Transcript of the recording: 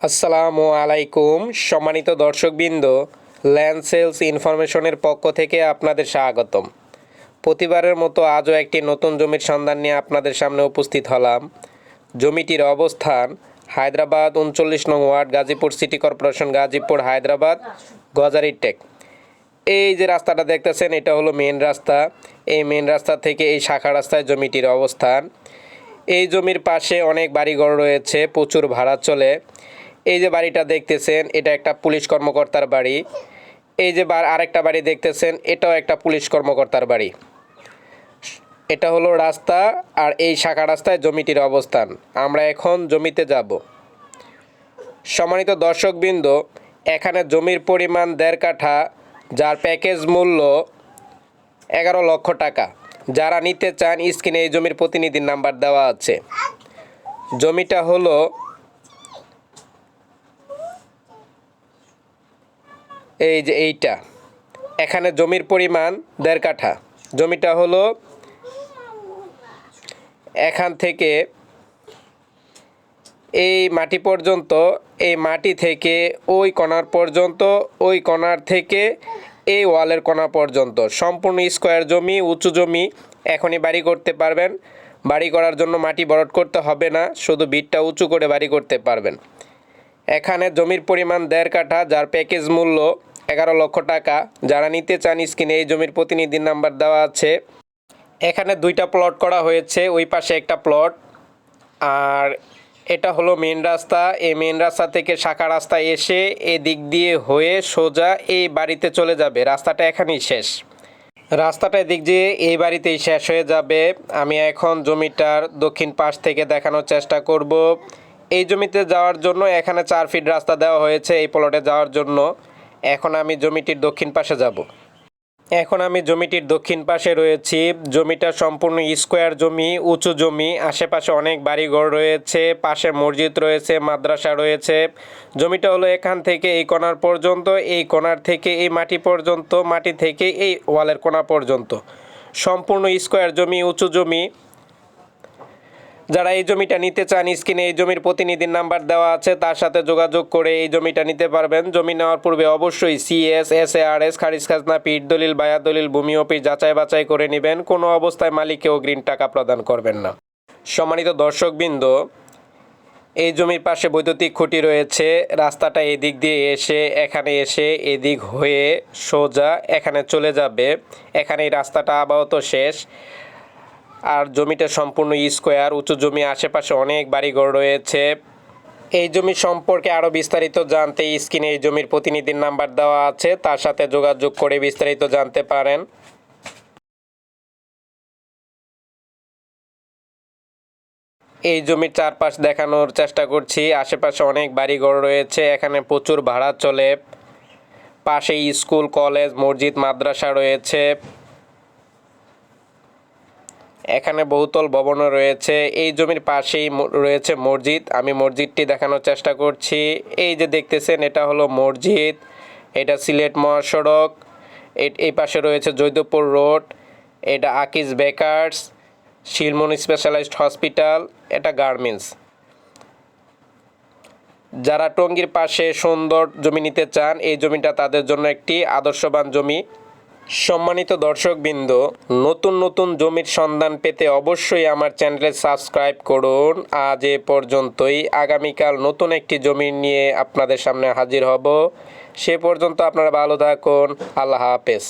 আসসালামু আলাইকুম সম্মানিত দর্শকবৃন্দ, ল্যান্ড সেলস ইনফরমেশনের পক্ষ থেকে আপনাদের স্বাগতম। প্রতিবারের মতো আজও একটি নতুন জমির সন্ধান নিয়ে আপনাদের সামনে উপস্থিত হলাম। জমিটির অবস্থান হায়দ্রাবাদ 39 নং ward, Gazipur city corporation, Gazipur, Hyderabad, গজারির টেক। এই যে রাস্তাটা দেখতেছেন, এটা হলো মেন রাস্তা। এই মেন রাস্তা থেকে এই শাখা রাস্তায় জমিটির অবস্থান। এই জমির পাশে অনেক বাড়িঘর রয়েছে, প্রচুর ভাড়া চলে। এই যে বাড়িটা দেখতেছেন, এটা একটা পুলিশ কর্মকর্তার বাড়ি। এই যে আরেকটা বাড়ি দেখতেছেন, এটাও একটা পুলিশ কর্মকর্তার বাড়ি। এটা হলো রাস্তা, আর এই শাখা রাস্তায় জমিটির অবস্থান। আমরা এখন জমিতে যাব। সম্মানিত দর্শকবৃন্দ, এখানে জমির পরিমাণ 1.5 কাঠা, যার প্যাকেজ মূল্য 11 লক্ষ টাকা। যারা নিতে চান স্ক্রিনে এই জমির প্রতিনিধির নাম্বার দেওয়া আছে। জমিটা হলো এই যে এইটা। এখানে জমির পরিমাণ 1.5 কাঠা। জমিটা হলো এখান থেকে এই মাটি পর্যন্ত, এই মাটি থেকে ওই কণার পর্যন্ত, ওই কণার থেকে এই ওয়ালের কণা পর্যন্ত সম্পূর্ণ স্কোয়ার জমি, উঁচু জমি। এখনই বাড়ি করতে পারবেন। বাড়ি করার জন্য মাটি ভরাট করতে হবে না, শুধু ভিতটা উঁচু করে বাড়ি করতে পারবেন। এখানে জমির পরিমাণ 1.5 কাঠা, যার প্যাকেজ মূল্য 11 লক্ষ টাকা। যারা নিতে চান স্ক্রিনে এই জমির প্রতিনিধির নাম্বার দেওয়া আছে। এখানে 2টা প্লট করা হয়েছে, ওই পাশে একটা প্লট। আর এটা হলো মেন রাস্তা। এই মেন রাস্তা থেকে শাখা রাস্তা এসে এদিক দিয়ে হয়ে সোজা এই বাড়িতে চলে যাবে। রাস্তাটা এখানেই শেষ। রাস্তাটা এদিক দিয়ে এই বাড়িতেই শেষ হয়ে যাবে। আমি এখন জমিটার দক্ষিণ পাশ থেকে দেখানোর চেষ্টা করব। এই জমিতে যাওয়ার জন্য এখানে 4 ফিট রাস্তা দেওয়া হয়েছে এই প্লটে যাওয়ার জন্য। এখন আমি জমিটির দক্ষিণ পাশে যাব। এখন আমি জমিটির দক্ষিণ পাশে রয়েছি। জমিটা সম্পূর্ণ স্কোয়ার জমি, উঁচু জমি। আশেপাশে অনেক বাড়িঘর রয়েছে, পাশে মসজিদ রয়েছে, মাদ্রাসা রয়েছে। জমিটা হলো এখান থেকে এই কোণার পর্যন্ত, এই কোণার থেকে এই মাটি পর্যন্ত, মাটি থেকে এই ওয়ালের কোণা পর্যন্ত সম্পূর্ণ স্কোয়ার জমি, উঁচু জমি। যারা এই জমিটা নিতে চান স্ক্রিনে এই জমির প্রতিনিধির নাম্বার দেওয়া আছে, তার সাথে যোগাযোগ করে এই জমিটা নিতে পারবেন। জমি নেওয়ার পূর্বে অবশ্যই CS, SARS, খারিজ খাজনা, পিট দলিল, বায়া দলিল, ভূমি অফিস যাচাই বাছাই করে নেবেন। কোনো অবস্থায় মালিককে অগ্রিম টাকা প্রদান করবেন না। সম্মানিত দর্শকবৃন্দ, এই জমির পাশে বৈদ্যুতিক খুঁটি রয়েছে। রাস্তাটা এদিক দিয়ে এসে এখানে এসে এদিক হয়ে সোজা এখানে চলে যাবে। এখানে এই রাস্তাটা আপাতত শেষ। আর জমিটা সম্পূর্ণ স্কোয়ার, উঁচু জমি। আশেপাশে অনেক বাড়িঘর রয়েছে। এই জমি সম্পর্কে আরও বিস্তারিত জানতে স্ক্রিনে এই জমির প্রতিনিধির নাম্বার দেওয়া আছে, তার সাথে যোগাযোগ করে বিস্তারিত জানতে পারেন। এই জমির চারপাশ দেখানোর চেষ্টা করছি। আশেপাশে অনেক বাড়িঘর রয়েছে, এখানে প্রচুর ভাড়া চলে। পাশে স্কুল, কলেজ, মসজিদ, মাদ্রাসা রয়েছে। এখানে বহুতল ভবনও রয়েছে। এই জমির পাশেই রয়েছে মসজিদ। আমি মসজিদটি দেখানোর চেষ্টা করছি। এই যে দেখতেছেন, এটা হলো মসজিদ। এটা সিলেট মহাসড়ক। এই পাশে রয়েছে জৈদপুর রোড। এটা Akij bakers, Shilmon specialized hospital, এটা গার্মেন্টস। যারা টঙ্গীর পাশে সুন্দর জমি নিতে চান, এই জমিটা তাদের জন্য একটি আদর্শবান জমি। সম্মানিত দর্শকবৃন্দ, নতুন নতুন জমির সন্ধান পেতে অবশ্যই আমার চ্যানেলে সাবস্ক্রাইব করুন। আজ এ পর্যন্তই। আগামীকাল নতুন একটি জমি নিয়ে আপনাদের সামনে হাজির হব। সে পর্যন্ত আপনারা ভালো থাকুন। আল্লাহ হাফেজ।